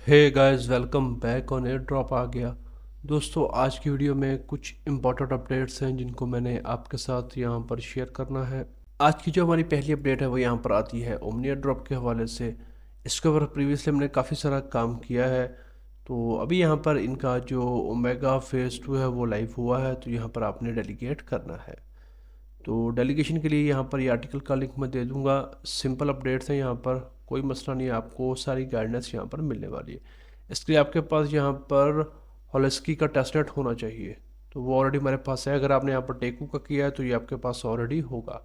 Hey guys, welcome back on air drop आ गया। दोस्तों, आज की वीडियो में कुछ इंपॉर्टेंट अपडेट्स हैं जिनको मैंने आपके साथ यहाँ पर शेयर करना है। आज की जो हमारी पहली अपडेट है वो यहाँ पर आती है ओमनी एयर ड्रॉप के हवाले से। इसके ऊपर प्रीवियसली हमने काफ़ी सारा काम किया है। तो अभी यहाँ पर इनका जो ओमेगा फेज़ 2 है वो लाइव हुआ है, तो यहाँ पर आपने डेलीगेट करना है। तो डेलीगेशन के लिए यहाँ पर ये आर्टिकल का लिंक मैं दे दूँगा। सिंपल अपडेट्स हैं, यहाँ पर कोई मसला नहीं है, आपको सारी गाइडेंस यहाँ पर मिलने वाली है। इसके लिए आपके पास यहाँ पर हॉलेस्की का टेस्टनेट होना चाहिए, तो वो ऑलरेडी मेरे पास है। अगर आपने यहाँ पर टेकू का किया है तो ये आपके पास ऑलरेडी होगा।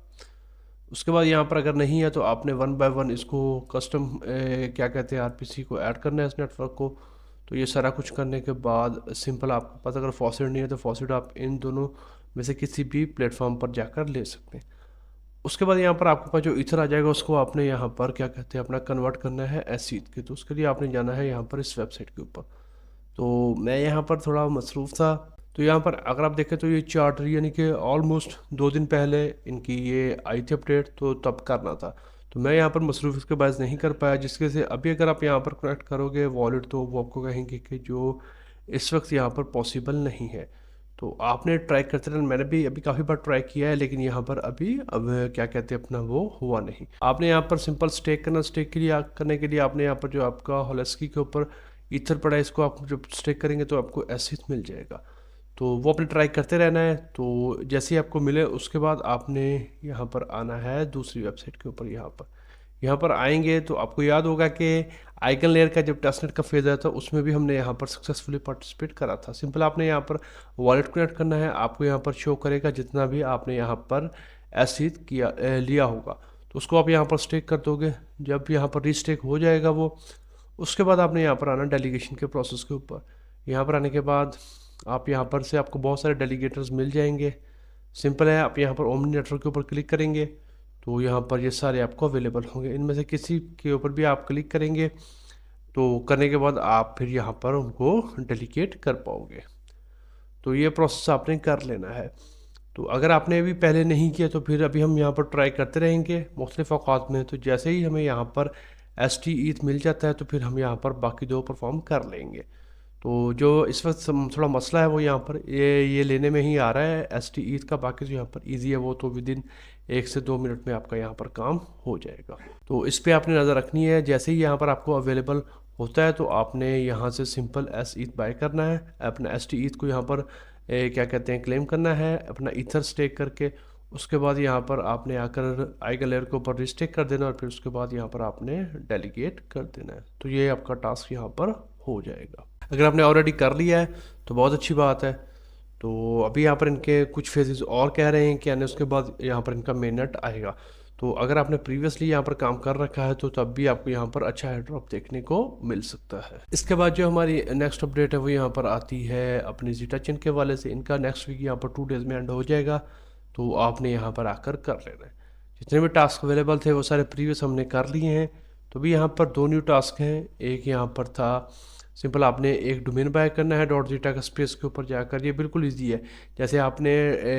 उसके बाद यहाँ पर अगर नहीं है तो आपने वन बाय वन इसको कस्टम क्या कहते हैं आरपीसी को ऐड करना है इस नेटवर्क को। तो ये सारा कुछ करने के बाद सिंपल आपके पास अगर फॉसिट नहीं है तो फॉसिट आप इन दोनों में से किसी भी प्लेटफॉर्म पर जाकर ले सकते हैं। उसके बाद यहाँ पर आपके पास जो ईथर आ जाएगा उसको आपने यहाँ पर क्या कहते हैं अपना कन्वर्ट करना है एसीथ के। तो उसके लिए आपने जाना है यहाँ पर इस वेबसाइट के ऊपर। तो मैं यहाँ पर थोड़ा मसरूफ़ था, तो यहाँ पर अगर आप देखें तो ये चार्ट यानी कि ऑलमोस्ट 2 दिन पहले इनकी ये आई थी अपडेट, तो तब करना था। तो मैं यहाँ पर मसरूफ़ के बाद नहीं कर पाया, जिसके से अभी अगर आप यहाँ पर कनेक्ट करोगे वॉलेट तो वो आपको कहेंगे कि जो इस वक्त यहाँ पर पॉसिबल नहीं है। तो आपने ट्राई करते रहना। मैंने भी अभी काफ़ी बार ट्राई किया है, लेकिन यहाँ पर अभी अब क्या कहते हैं अपना वो हुआ नहीं। आपने यहाँ पर सिंपल स्टेक करना। स्टेक के लिए करने के लिए आपने यहाँ पर जो आपका हॉलेस्की के ऊपर ईथर पड़ा है इसको आप जब स्टेक करेंगे तो आपको एसिड मिल जाएगा। तो वो अपने ट्राई करते रहना है। तो जैसे ही आपको मिले उसके बाद आपने यहाँ पर आना है दूसरी वेबसाइट के ऊपर। यहाँ पर आएंगे तो आपको याद होगा कि आइकन लेयर का जब टेस्टनेट का फेज आया था उसमें भी हमने यहाँ पर सक्सेसफुली पार्टिसिपेट करा था। सिंपल आपने यहाँ पर वॉलेट कनेक्ट करना है, आपको यहाँ पर शो करेगा जितना भी आपने यहाँ पर एसिड किया लिया होगा। तो उसको आप यहाँ पर स्टेक कर दोगे। जब यहाँ पर रीस्टेक हो जाएगा वो, उसके बाद आपने यहाँ पर आना डेलीगेशन के प्रोसेस के ऊपर। यहाँ पर आने के बाद आप यहाँ पर से आपको बहुत सारे डेलीगेटर्स मिल जाएंगे। सिंपल है, आप यहाँ पर ओमनी नेटवर्क के ऊपर क्लिक करेंगे तो यहाँ पर ये सारे आपको अवेलेबल होंगे। इनमें से किसी के ऊपर भी आप क्लिक करेंगे तो करने के बाद आप फिर यहाँ पर उनको डेलीगेट कर पाओगे। तो ये प्रोसेस आपने कर लेना है। तो अगर आपने अभी पहले नहीं किया तो फिर अभी हम यहाँ पर ट्राई करते रहेंगे मुख्तलिफ़ औकात में। तो जैसे ही हमें यहाँ पर एस टी ईथ मिल जाता है तो फिर हम यहाँ पर बाकी दो परफॉर्म कर लेंगे। तो जो इस वक्त थोड़ा मसला है वो यहाँ पर ये लेने में ही आ रहा है एस टी ईथ का। बाकी जो यहाँ पर ईजी है वो तो विद इन 1 से 2 मिनट में आपका यहाँ पर काम हो जाएगा। तो इस पर आपने नज़र रखनी है। जैसे ही यहाँ पर आपको अवेलेबल होता है तो आपने यहाँ से सिंपल एस ईथ बाय करना है। अपना एस टी ईथ को यहाँ पर क्या कहते हैं क्लेम करना है अपना ईथर स्टेक करके। उसके बाद यहाँ पर आपने आकर आइकन लेयर के ऊपर रिस्टेक कर देना और फिर उसके बाद यहाँ पर आपने डेलीगेट कर देना है। तो ये आपका टास्क यहाँ पर हो जाएगा। अगर आपने ऑलरेडी कर लिया है तो बहुत अच्छी बात है। तो अभी यहाँ पर इनके कुछ फेजेस और कह रहे हैं कि आने उसके बाद यहाँ पर इनका मेन नेट आएगा। तो अगर आपने प्रीवियसली यहाँ पर काम कर रखा है तो तब भी आपको यहाँ पर अच्छा हेड ड्रॉप देखने को मिल सकता है। इसके बाद जो हमारी नेक्स्ट अपडेट है वो यहाँ पर आती है अपनी जीटा चेन के वाले से। इनका नेक्स्ट वीक यहाँ पर 2 डेज़ में एंड हो जाएगा। तो आपने यहाँ पर आकर कर लेना है। जितने भी टास्क अवेलेबल थे वो सारे प्रीवियस हमने कर लिए हैं। तो भी यहाँ पर 2 न्यू टास्क हैं। एक यहाँ पर था सिंपल आपने एक डोमेन बाय करना है डॉट जीटा का स्पेस के ऊपर जाकर। ये बिल्कुल इजी है। जैसे आपने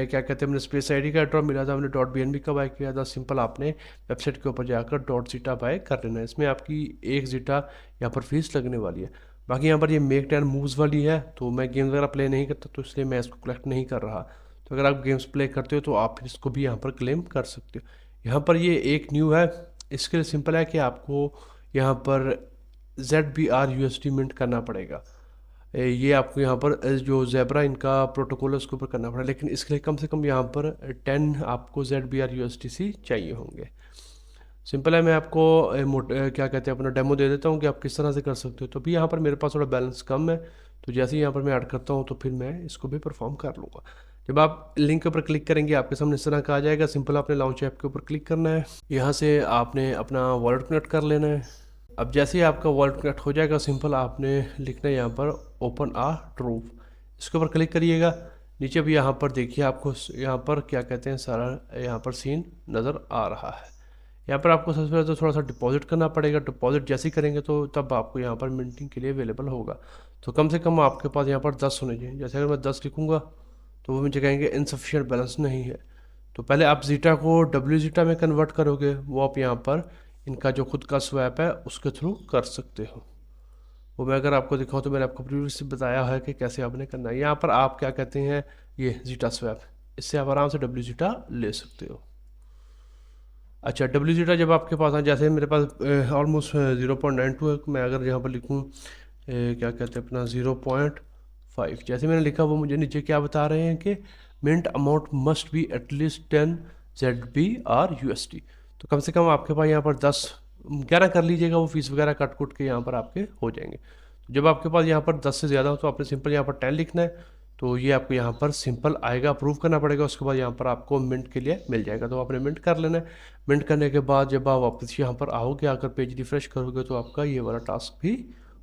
क्या कहते हैं हमने स्पेस आईडी का ड्रॉप मिला था, हमने डॉट बीएनबी का बाय किया था। सिंपल आपने वेबसाइट के ऊपर जाकर डॉट जीटा बाय कर लेना है। इसमें आपकी एक जीटा यहाँ पर फीस लगने वाली है। बाकी यहाँ पर ये मेक 10 मूव्स वाली है। तो मैं गेम वगैरह प्ले नहीं करता तो इसलिए मैं इसको कलेक्ट नहीं कर रहा। तो अगर आप गेम्स प्ले करते हो तो आप फिर इसको भी यहाँ पर क्लेम कर सकते हो। यहाँ पर ये एक न्यू है। इसके लिए सिंपल है कि आपको यहाँ पर ZBR USD मिंट करना पड़ेगा। ये आपको यहाँ पर जो ज़ेब्रा इनका प्रोटोकॉल है उसके ऊपर करना पड़ेगा, लेकिन इसके लिए कम से कम यहाँ पर 10 आपको ZBR USDC चाहिए होंगे। सिंपल है, मैं आपको क्या कहते हैं अपना डेमो दे देता हूँ कि आप किस तरह से कर सकते हो। तो भी यहाँ पर मेरे पास थोड़ा बैलेंस कम है, तो जैसे ही यहाँ पर मैं ऐड करता हूँ तो फिर मैं इसको भी परफॉर्म कर लूँगा। जब आप लिंक के ऊपर क्लिक करेंगे आपके सामने इस तरह का आ जाएगा। सिंपल आपने लॉन्च ऐप के ऊपर क्लिक करना है। यहाँ से आपने अपना वॉलेट कनेक्ट कर लेना है। अब जैसे ही आपका वॉलेट कनेक्ट हो जाएगा सिंपल आपने लिखना है यहाँ पर ओपन आ ट्रूफ। इसके ऊपर क्लिक करिएगा। नीचे भी यहाँ पर देखिए आपको यहाँ पर क्या कहते हैं सारा यहाँ पर सीन नज़र आ रहा है। यहाँ पर आपको सबसे पहले तो थोड़ा सा डिपॉजिट करना पड़ेगा। डिपॉजिट जैसे ही करेंगे तो तब आपको यहाँ पर मिंटिंग के लिए अवेलेबल होगा। तो कम से कम आपके पास यहाँ पर 10 होने चाहिए। जैसे अगर मैं 10 लिखूँगा तो वो मुझे कहेंगे इनसफिशिएंट बैलेंस नहीं है। तो पहले आप जीटा को डब्ल्यू जीटा में कन्वर्ट करोगे, वो आप यहाँ पर इनका जो खुद का स्वैप है उसके थ्रू कर सकते हो। वो मैं अगर आपको दिखाऊँ तो मैंने आपको प्रीवियसली बताया है कि कैसे आपने करना है। यहाँ पर आप क्या कहते हैं, ये जीटा स्वैप, इससे आप आराम से डब्ल्यू जीटा ले सकते हो। अच्छा, डब्ल्यू जीटा जब आपके पास आ, जैसे मेरे पास ऑलमोस्ट 0.92 है, मैं अगर यहाँ पर लिखूँ क्या कहते हैं अपना 0.5, जैसे मैंने लिखा वो मुझे नीचे क्या बता रहे हैं कि mint amount must be at least 10 ZB और USD। तो कम से कम आपके पास यहाँ पर 10-11 कर लीजिएगा, वो फीस वगैरह कट कुट के यहाँ पर आपके हो जाएंगे। जब आपके पास यहाँ पर 10 से ज़्यादा हो तो आपने सिंपल यहाँ पर 10 लिखना है, तो ये आपको यहाँ पर सिंपल आएगा, अप्रूव करना पड़ेगा, उसके बाद यहाँ पर आपको मिंट के लिए मिल जाएगा, तो आपने मिंट कर लेना है। मिंट करने के बाद जब आप वापस यहाँ पर आओगे, आकर पेज रिफ्रेश करोगे तो आपका ये वाला टास्क भी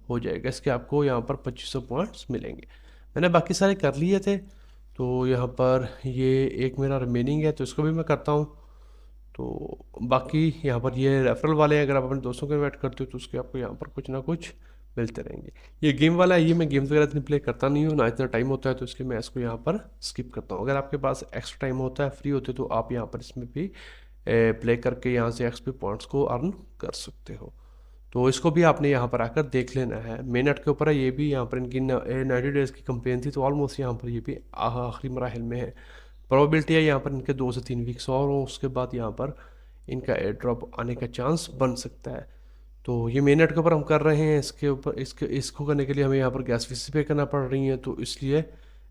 हो जाएगा। इसके आपको यहाँ पर 2500 पॉइंट्स मिलेंगे। मैंने बाकी सारे कर लिए थे, तो यहाँ पर ये एक मेरा रिमेनिंग है, तो इसको भी मैं करता हूँ। तो बाकी यहाँ पर ये रेफरल वाले हैं, अगर आप अपने दोस्तों को इन्वाइट करते हो तो उसके आपको यहाँ पर कुछ ना कुछ मिलते रहेंगे। ये गेम वाला है, ये मैं गेम्स वगैरह इतनी प्ले करता नहीं हूँ, ना इतना टाइम होता है, तो इसलिए मैं इसको यहाँ पर स्किप करता हूँ। अगर आपके पास एक्स्ट्रा टाइम होता है, फ्री होते, तो आप यहाँ पर इसमें भी प्ले करके यहाँ से XP पॉइंट्स को अर्न कर सकते हो। तो इसको भी आपने यहाँ पर आकर देख लेना है। मेनट के ऊपर है ये भी, यहाँ पर इनकी 90 डेज़ की कंपेन थी, तो ऑलमोस्ट यहाँ पर ये भी आखिरी मराहल में है। प्रोबेबिलिटी है यहाँ पर इनके 2 से 3 वीक्स और हो, उसके बाद यहाँ पर इनका एयर ड्रॉप आने का चांस बन सकता है। तो ये मेनट के ऊपर हम कर रहे हैं, इसके ऊपर इसको करने के लिए हमें यहाँ पर गैस फीस पे करना पड़ रही है, तो इसलिए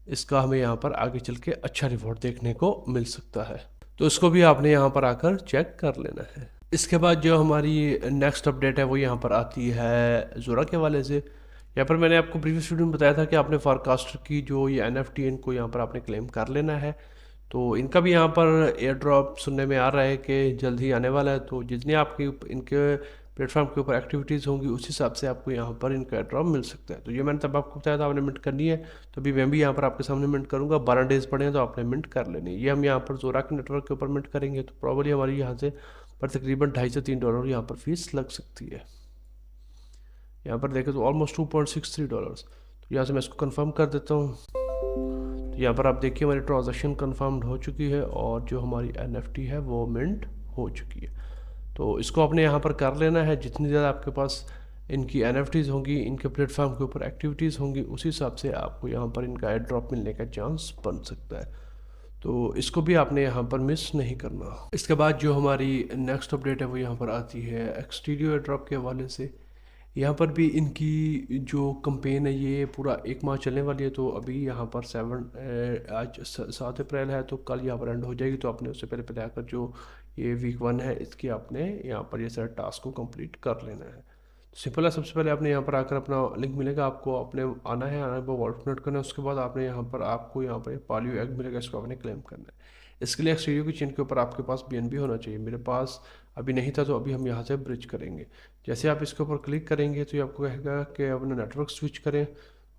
इसका हमें यहाँ पर आगे चल के अच्छा रिवॉर्ड देखने को मिल सकता है। तो इसको भी आपने यहाँ पर आकर चेक कर लेना है। इसके बाद जो हमारी नेक्स्ट अपडेट है वो यहाँ पर आती है जोरा के हवाले से। यहाँ पर मैंने आपको प्रीवियस वीडियो में बताया था कि आपने फारकास्टर की जो ये NFT है, इनको यहाँ पर आपने क्लेम कर लेना है। तो इनका भी यहाँ पर एयर ड्रॉप सुनने में आ रहा है कि जल्द ही आने वाला है, तो जितनी आपकी इनके प्लेटफॉर्म के ऊपर एक्टिविटीज़ होंगी उस हिसाब से आपको यहाँ पर इनका एयर ड्रॉप मिल सकता है। तो ये मैंने तब आपको बताया था आपने मिंट करनी है, तो अभी मैं भी यहाँ पर आपके सामने मिंट करूँगा। 12 डेज़ पड़े हैं तो आपने मिंट कर लेनी है। ये हम यहाँ पर जोरा के नेटवर्क के ऊपर मिंट करेंगे, तो प्रॉब्ली हमारी यहाँ से पर तकरीबन $2.5 से $3 यहाँ पर फीस लग सकती है। यहाँ पर देखें तो ऑलमोस्ट $2.63। तो यहाँ से मैं इसको कंफर्म कर देता हूँ। तो यहाँ पर आप देखिए हमारी ट्रांजैक्शन कंफर्म्ड हो चुकी है और जो हमारी NFT है वो मिंट हो चुकी है। तो इसको आपने यहाँ पर कर लेना है। जितनी ज़्यादा आपके पास इनकी NFTs होंगी, इनके प्लेटफॉर्म के ऊपर एक्टिविटीज़ होंगी, उसी हिसाब से आपको यहाँ पर इनका एयर ड्रॉप मिलने का चांस बन सकता है। तो इसको भी आपने यहाँ पर मिस नहीं करना। इसके बाद जो हमारी नेक्स्ट अपडेट है वो यहाँ पर आती है एक्सटीरियो एयर ड्रॉप के हवाले से। यहाँ पर भी इनकी जो कंपेन है ये पूरा 1 माह चलने वाली है। तो अभी यहाँ पर आज 7 अप्रैल है, तो कल यहाँ पर एंड हो जाएगी। तो आपने उससे पहले पहले आकर जो ये वीक 1 है इसकी आपने यहाँ पर ये सारे टास्क को कंप्लीट कर लेना है। तो सिंपल है, सबसे पहले आपने यहाँ पर आकर अपना लिंक मिलेगा, आपको अपने आना है वॉलेट कनेक्ट करना है। उसके बाद आपने यहाँ पर आपको यहाँ पर पालियो एग मिलेगा, इसको आपने क्लेम करना है। इसके लिए एक्सटीरियो की चेन के ऊपर आपके पास BNB होना चाहिए। मेरे पास अभी नहीं था, तो अभी हम यहाँ से ब्रिज करेंगे। जैसे आप इसके ऊपर क्लिक करेंगे तो ये आपको कहेगा कि अपना नेटवर्क स्विच करें,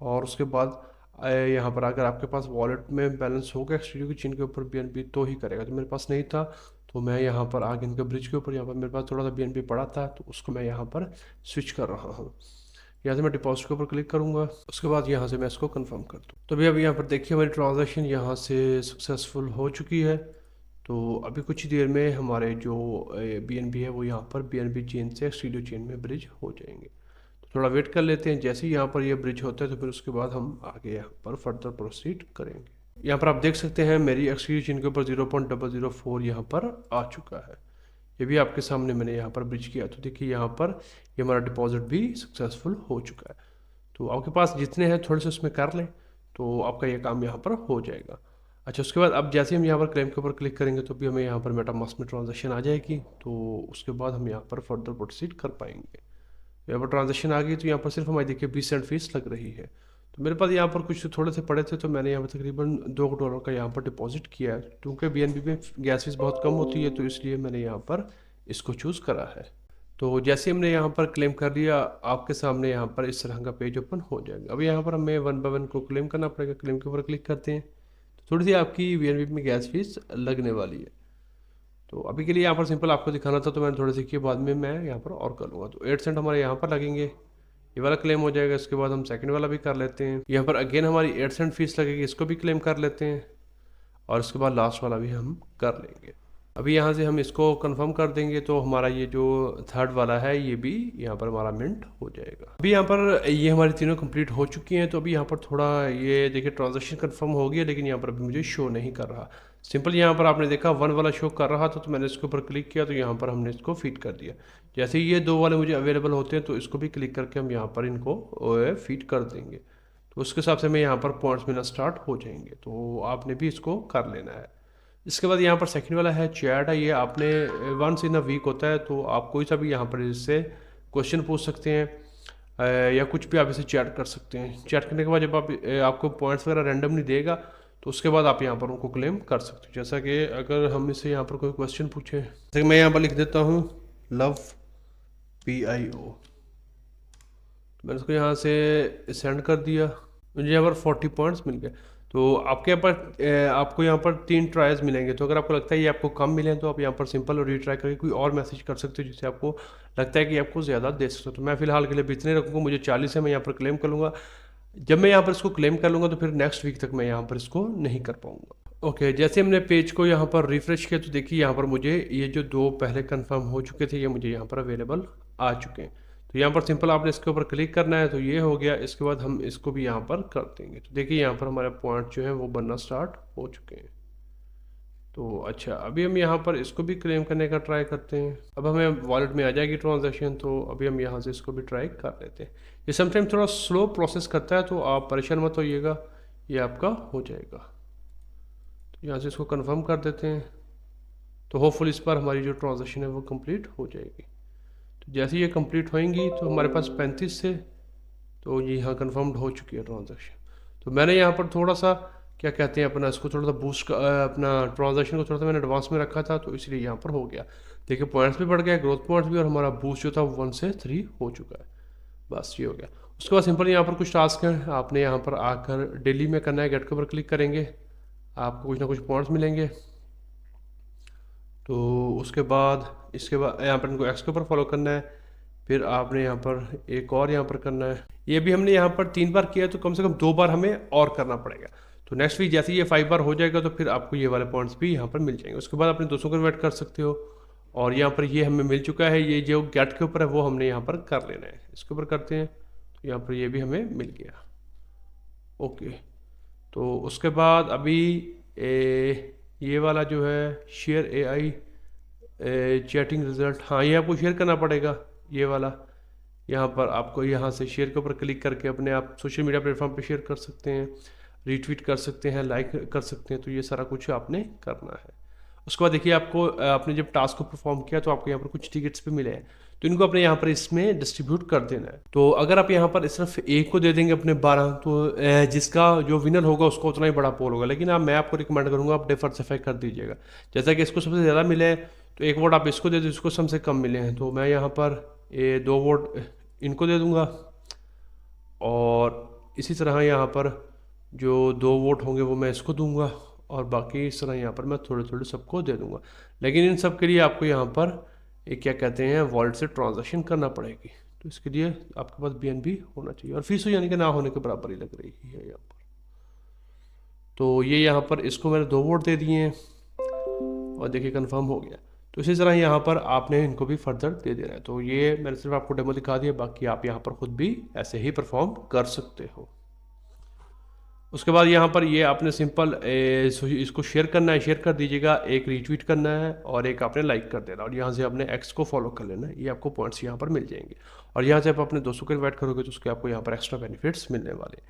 और उसके बाद यहाँ पर अगर आपके पास वॉलेट में बैलेंस होगा एक्सटीरियो की चेन के ऊपर BNB तो ही करेगा। तो मेरे पास नहीं था, तो मैं यहाँ पर आगे इनके ब्रिज के ऊपर यहाँ पर मेरे पास थोड़ा सा BNB पड़ा था, तो उसको मैं यहाँ पर स्विच कर रहा हूँ। यहाँ से मैं डिपॉजिट के ऊपर क्लिक करूँगा, उसके बाद यहाँ से मैं इसको कंफर्म कर दूँ। तो अभी यहाँ पर देखिए हमारी ट्रांजैक्शन यहाँ से सक्सेसफुल हो चुकी है। तो अभी कुछ ही देर में हमारे जो BNB है वो यहाँ पर BNB चेन से एक्सटीरियो चेन में ब्रिज हो जाएंगे। तो थोड़ा वेट कर लेते हैं। जैसे ही यहाँ पर ये ब्रिज होता है तो फिर उसके बाद हम आगे यहाँ पर फर्दर प्रोसीड करेंगे। यहाँ पर आप देख सकते हैं मेरी एक्सटीरियो चेन के ऊपर 0.004 यहाँ पर आ चुका है। ये भी आपके सामने मैंने यहाँ पर ब्रिज किया, तो देखिए यहाँ पर ये हमारा डिपॉजिट भी सक्सेसफुल हो चुका है। तो आपके पास जितने हैं थोड़े से उसमें कर लें, तो आपका ये काम यहाँ पर हो जाएगा। अच्छा, उसके बाद अब जैसे हम यहाँ पर क्लेम के ऊपर क्लिक करेंगे तो भी हमें यहाँ पर मेटामास्क में ट्रांजैक्शन आ जाएगी। तो उसके बाद हम यहाँ पर फर्दर प्रोसीड कर पाएंगे। यहाँ पर ट्रांजैक्शन आ गई, तो यहाँ पर सिर्फ हमारी देखिए 20 सेंट फीस लग रही है। तो मेरे पास यहाँ पर कुछ थोड़े से पड़े थे, तो मैंने यहाँ पर तकरीबन $2 का यहाँ पर डिपॉजिट किया है। क्योंकि BNB में गैस फीस बहुत कम होती है, तो इसलिए मैंने यहाँ पर इसको चूज़ करा है। तो जैसे हमने यहाँ पर क्लेम कर लिया, आपके सामने यहाँ पर इस तरह का पेज ओपन हो जाएगा। अब यहाँ पर हमें 1 बाय 1 को क्लेम करना पड़ेगा। क्लेम के ऊपर क्लिक करते हैं, तो थोड़ी सी आपकी BNB में गैस फीस लगने वाली है। तो अभी के लिए यहाँ पर सिंपल आपको दिखाना था, तो मैंने थोड़े से किए, बाद में मैं यहाँ पर और कर लूँगा। तो 8 सेंट हमारे यहाँ पर लगेंगे, ये वाला क्लेम हो जाएगा। इसके बाद हम सेकंड वाला भी कर लेते हैं। यहाँ पर अगेन हमारी 8 सेंट फीस लगेगी, इसको भी क्लेम कर लेते हैं। और उसके बाद लास्ट वाला भी हम कर लेंगे। अभी यहाँ से हम इसको कंफर्म कर देंगे तो हमारा ये जो थर्ड वाला है ये भी यहाँ पर हमारा मिंट हो जाएगा। अभी यहाँ पर ये हमारी तीनों कंप्लीट हो चुकी हैं। तो अभी यहाँ पर थोड़ा ये देखिए ट्रांजैक्शन कंफर्म हो गया, लेकिन यहाँ पर अभी मुझे शो नहीं कर रहा। सिंपल यहाँ पर आपने देखा 1 वाला शो कर रहा था, तो मैंने इसके ऊपर क्लिक किया तो यहाँ पर हमने इसको फीड कर दिया। जैसे ही ये 2 वाले मुझे अवेलेबल होते हैं तो इसको भी क्लिक करके हम यहाँ पर इनको फीड कर देंगे, तो उसके हिसाब से हमें यहाँ पर पॉइंट्स मिलना स्टार्ट हो जाएंगे। तो आपने भी इसको कर लेना है। इसके बाद यहाँ पर सेकंड वाला है चैट है। ये आपने वंस इन अ वीक होता है, तो आप कोई सा भी यहाँ पर इससे क्वेश्चन पूछ सकते हैं या कुछ भी आप इसे चैट कर सकते हैं। चैट करने के बाद जब आपको पॉइंट्स वगैरह रैंडमली देगा तो उसके बाद आप यहाँ पर उनको क्लेम कर सकते हो। जैसा कि अगर हम इसे यहाँ पर कोई क्वेश्चन पूछें, जैसे मैं यहाँ पर लिख देता हूँ लव PIO, मैंने इसको यहाँ से सेंड कर दिया, मुझे यहाँ पर 40 पॉइंट्स मिल गए। तो आपके यहाँ पर आपको यहाँ पर 3 ट्रायल्स मिलेंगे। तो अगर आपको लगता है ये आपको कम मिले हैं तो आप यहाँ पर सिंपल और रीट्राई करके कोई और मैसेज कर सकते हो जिससे आपको लगता है कि आपको ज़्यादा दे सकते हो। तो मैं फिलहाल के लिए इतने रखूँगा, मुझे 40 है, मैं यहाँ पर क्लेम कर लूँगा। जब मैं यहाँ पर इसको क्लेम कर लूँगा तो फिर नेक्स्ट वीक तक मैं यहाँ पर इसको नहीं कर पाऊँगा। ओके, जैसे हमने पेज को यहाँ पर रिफ्रेश किया तो देखिए यहाँ पर मुझे ये जो 2 पहले कंफर्म हो चुके थे ये मुझे यहाँ पर अवेलेबल आ चुके हैं। तो यहाँ पर सिंपल आपने इसके ऊपर क्लिक करना है, तो ये हो गया। इसके बाद हम इसको भी यहाँ पर कर देंगे। तो देखिए यहाँ पर हमारे पॉइंट जो है वो बनना स्टार्ट हो चुके हैं। तो अच्छा, अभी हम यहाँ पर इसको भी क्लेम करने का ट्राई करते हैं। अब हमें वॉलेट में आ जाएगी ट्रांजैक्शन, तो अभी हम यहाँ से इसको भी ट्राई कर लेते हैं। ये समटाइम थोड़ा स्लो प्रोसेस करता है, तो आप परेशान मत होइएगा, ये आपका हो जाएगा। तो यहाँ से इसको कन्फर्म कर देते हैं, तो होपफुल इस पर हमारी जो ट्रांजैक्शन है वो कंप्लीट हो जाएगी। तो जैसे ये कंप्लीट होएंगी तो हमारे पास 35 से, तो ये यहाँ कन्फर्म्ड हो चुकी है ट्रांजैक्शन। तो मैंने यहाँ पर थोड़ा सा क्या कहते हैं अपना इसको थोड़ा सा बूस्ट अपना ट्रांजैक्शन को थोड़ा सा मैंने एडवांस में रखा था, तो इसलिए यहाँ पर हो गया। देखिए पॉइंट्स भी बढ़ गए, ग्रोथ पॉइंट्स भी, और हमारा बूस्ट जो था 1 से 3 हो चुका है। बस ये हो गया। उसके बाद सिंपल यहाँ पर कुछ टास्क हैं, आपने यहाँ पर आकर डेली में करना है। गेट के ऊपर क्लिक करेंगे, आपको कुछ ना कुछ पॉइंट्स मिलेंगे। तो उसके बाद इसके बाद यहाँ पर इनको एक्स के ऊपर फॉलो करना है। फिर आपने यहाँ पर एक और यहाँ पर करना है। ये भी हमने यहाँ पर 3 बार किया, तो कम से कम 2 बार हमें और करना पड़ेगा। तो नेक्स्ट वीक जैसे ये 5 बार हो जाएगा तो फिर आपको ये वाले पॉइंट्स भी यहाँ पर मिल जाएंगे। उसके बाद अपने दोस्तों को इन्वाइट कर सकते हो। और यहाँ पर ये हमें मिल चुका है, ये जो गेट के ऊपर है वो हमने यहाँ पर कर लेना है। इसके ऊपर करते हैं, तो यहाँ पर ये भी हमें मिल गया। ओके, तो उसके बाद अभी ये वाला जो है शेयर AI चैटिंग रिजल्ट, हाँ ये आपको शेयर करना पड़ेगा। ये वाला यहाँ पर आपको यहाँ से शेयर के ऊपर क्लिक करके अपने आप सोशल मीडिया प्लेटफॉर्म पे शेयर कर सकते हैं, रीट्वीट कर सकते हैं, लाइक कर सकते हैं। तो ये सारा कुछ आपने करना है। उसके बाद देखिए आपको आपने जब टास्क को परफॉर्म किया तो आपको यहाँ पर कुछ टिकट्स भी मिले हैं, तो इनको अपने यहाँ पर इसमें डिस्ट्रीब्यूट कर देना है। तो अगर आप यहाँ पर सिर्फ एक को दे देंगे अपने 12, तो जिसका जो विनर होगा उसको उतना ही बड़ा पोल होगा। लेकिन मैं आपको रिकमेंड करूँगा आप डिफरेंसीफाई कर दीजिएगा। जैसा कि इसको सबसे ज़्यादा मिले हैं तो एक वोट आप इसको दे दो, इसको सबसे कम मिले हैं तो मैं यहाँ पर 2 वोट इनको दे दूँगा। और इसी तरह यहाँ पर जो 2 वोट होंगे वो मैं इसको दूंगा, और बाकी इस तरह यहाँ पर मैं थोड़े थोड़े सबको दे दूंगा। लेकिन इन सब के लिए आपको यहाँ पर एक क्या कहते हैं वॉलेट से ट्रांजैक्शन करना पड़ेगी। तो इसके लिए आपके पास BNB होना चाहिए, और फीस यानी कि ना होने के बराबर ही लग रही है यहाँ पर। तो ये यहाँ पर इसको मैंने 2 वोट दे दिए हैं, और देखिए कंफर्म हो गया। तो इसी तरह यहाँ पर आपने इनको भी फर्दर दे देना है। तो ये मैंने सिर्फ आपको डेमो दिखा दिया, बाकी आप यहाँ पर खुद भी ऐसे ही परफॉर्म कर सकते हो। उसके बाद यहाँ पर ये आपने सिंपल इसको शेयर करना है, शेयर कर दीजिएगा, एक रीट्वीट करना है और एक आपने लाइक कर देना, और यहाँ से आपने एक्स को फॉलो कर लेना है। ये आपको पॉइंट्स यहाँ पर मिल जाएंगे, और यहाँ से आप अपने दोस्तों को इन्वाइट करोगे तो उसके आपको यहाँ पर एक्स्ट्रा बेनिफिट्स मिलने वाले।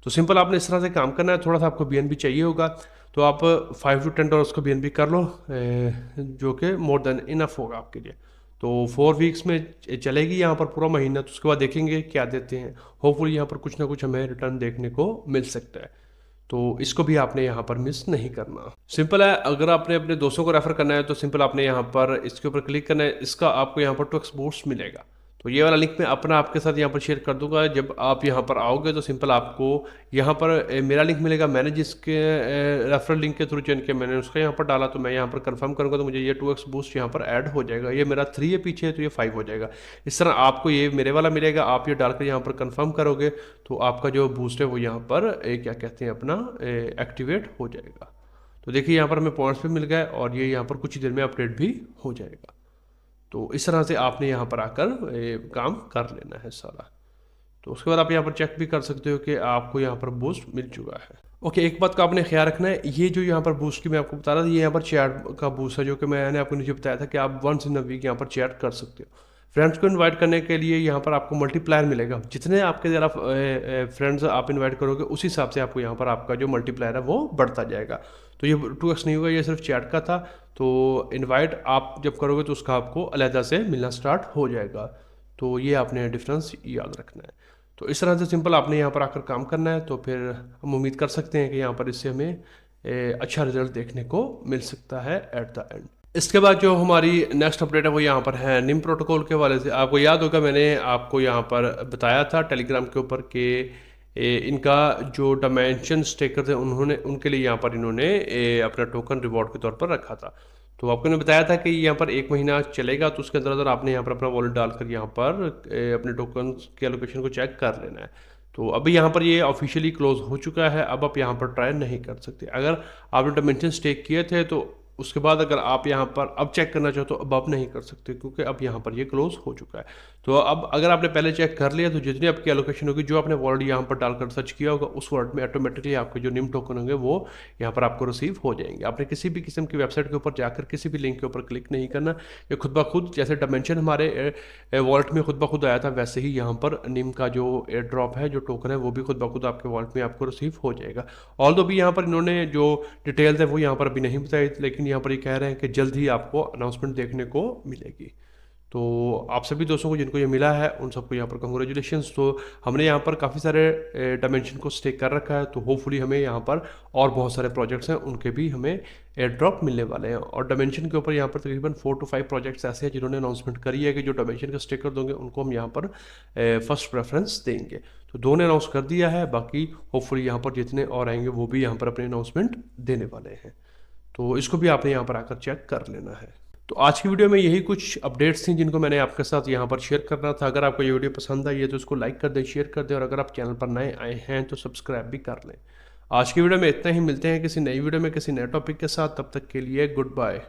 तो सिंपल आपने इस तरह से काम करना है। थोड़ा सा आपको BNB चाहिए होगा तो आप 5 to 10 डॉलर्स को BNB कर लो, जो कि मोर देन इनफ होगा आपके लिए। तो 4 वीक्स में चलेगी यहाँ पर पूरा महीना। तो उसके बाद देखेंगे क्या देते हैं। होपफुली यहाँ पर कुछ ना कुछ हमें रिटर्न देखने को मिल सकता है। तो इसको भी आपने यहाँ पर मिस नहीं करना। सिंपल है, अगर आपने अपने दोस्तों को रेफर करना है तो सिंपल आपने यहाँ पर इसके ऊपर क्लिक करना है। इसका आपको यहाँ पर 2x बूस्ट मिलेगा। तो ये वाला लिंक मैं अपना आपके साथ यहाँ पर शेयर कर दूंगा। जब आप यहाँ पर आओगे तो सिंपल आपको यहाँ पर मेरा लिंक मिलेगा। मैंने जिसके रेफरल लिंक के थ्रू चयन किया मैंने उसका यहाँ पर डाला, तो मैं यहाँ पर कंफर्म करूँगा तो मुझे ये 2x बूस्ट यहाँ पर ऐड हो जाएगा। ये मेरा 3 है पीछे, तो ये 5 हो जाएगा। इस तरह आपको ये मेरे वाला मिलेगा। आप ये डालकर यहाँ पर कंफर्म करोगे तो आपका जो बूस्ट है वो यहाँ पर क्या कहते हैं अपना एक्टिवेट हो जाएगा। तो देखिए यहाँ पर हमें पॉइंट्स भी मिल गए और ये यहाँ पर कुछ ही देर में अपडेट भी हो जाएगा। तो इस तरह से आपने यहाँ पर आकर काम कर लेना है सारा। तो उसके बाद आप यहाँ पर चेक भी कर सकते हो कि आपको यहाँ पर बूस्ट मिल चुका है। ओके, एक बात का आपने ख्याल रखना है, ये जो यहाँ पर बूस्ट की मैं आपको बता रहा था, ये यहाँ पर चैट का बूस्ट है जो कि मैंने आपको नीचे बताया था कि आप वंस इन अ वीक यहाँ पर चैट कर सकते हो। फ्रेंड्स को इनवाइट करने के लिए यहाँ पर आपको मल्टीप्लायर मिलेगा, जितने आपके ज़रा फ्रेंड्स आप इनवाइट करोगे उस हिसाब से आपको यहाँ पर आपका जो मल्टीप्लायर है वो बढ़ता जाएगा। तो ये 2x नहीं होगा, ये सिर्फ चैट का था। तो इनवाइट आप जब करोगे तो उसका आपको अलहदा से मिलना स्टार्ट हो जाएगा। तो ये आपने डिफरेंस याद रखना है। तो इस तरह से सिंपल आपने यहाँ पर आकर काम करना है। तो फिर हम उम्मीद कर सकते हैं कि यहाँ पर इससे हमें अच्छा रिजल्ट देखने को मिल सकता है एट द एंड। इसके बाद जो हमारी नेक्स्ट अपडेट है वो यहाँ पर है निम प्रोटोकॉल के वाले से। आपको याद होगा मैंने आपको यहाँ पर बताया था टेलीग्राम के ऊपर कि इनका जो डायमेंशन स्टेकर थे उन्होंने उनके लिए यहाँ पर इन्होंने अपना टोकन रिवॉर्ड के तौर पर रखा था। तो आपको ने बताया था कि यहाँ पर 1 महीना चलेगा, तो उसके अंदर अंदर आपने यहाँ पर अपना वॉलेट डालकर यहाँ पर अपने टोकन के एलोकेशन को चेक कर लेना है। तो अभी यहाँ पर ये ऑफिशियली क्लोज हो चुका है, अब आप यहाँ पर ट्राई नहीं कर सकते। अगर आपने डायमेंशन स्टेक किए थे तो उसके बाद अगर आप यहाँ पर अब चेक करना चाहो तो अब आप नहीं कर सकते, क्योंकि अब यहाँ पर ये क्लोज हो चुका है। तो अब अगर आपने पहले चेक कर लिया तो जितनी आपकी एलोकेशन होगी, जो आपने वर्ड यहाँ पर डालकर सर्च किया होगा, उस वर्ड में ऑटोमेटिकली आपके जो निम टोकन होंगे वो यहाँ पर आपको रिसीव हो जाएंगे। आपने किसी भी किस्म की वेबसाइट के ऊपर जाकर किसी भी लिंक के ऊपर क्लिक नहीं करना। ये खुद ब खुद, जैसे डायमेंशन हमारे वॉलेट में खुद ब खुद आया था, वैसे ही यहाँ पर निम का जो एयर ड्रॉप है, जो टोकन है, वो भी खुद ब खुद आपके वॉलेट में आपको रिसीव हो जाएगा। ऑल दो भी यहाँ पर इन्होंने जो डिटेल्स है वो यहाँ पर अभी नहीं बताई, लेकिन यहाँ पर ये कह रहे हैं कि जल्द ही आपको अनाउंसमेंट देखने को मिलेगी। तो आप सभी दोस्तों को जिनको ये मिला है उन सबको यहाँ पर कंग्रेचुलेशंस। तो हमने यहाँ पर काफ़ी सारे डायमेंशन को स्टेक कर रखा है, तो होपफुली हमें यहाँ पर और बहुत सारे प्रोजेक्ट्स हैं उनके भी हमें एयर ड्रॉप मिलने वाले हैं। और डायमेंशन के ऊपर यहाँ पर तकरीबन 4 to 5 प्रोजेक्ट्स ऐसे हैं जिन्होंने अनाउंसमेंट करी है कि जो डायमेंशन का स्टेकर दोगे उनको हम यहाँ पर फर्स्ट प्रेफरेंस देंगे। तो 2 ने अनाउंस कर दिया है, बाकी होपफुली यहाँ पर जितने और आएंगे वो भी यहाँ पर अपने अनाउंसमेंट देने वाले हैं। तो इसको भी आपने यहाँ पर आकर चेक कर लेना है। तो आज की वीडियो में यही कुछ अपडेट्स थी जिनको मैंने आपके साथ यहाँ पर शेयर करना था। अगर आपको ये वीडियो पसंद आई है तो इसको लाइक कर दें, शेयर कर दें, और अगर आप चैनल पर नए आए हैं तो सब्सक्राइब भी कर लें। आज की वीडियो में इतना ही, मिलते हैं किसी नई वीडियो में किसी नए टॉपिक के साथ। तब तक के लिए गुड बाय।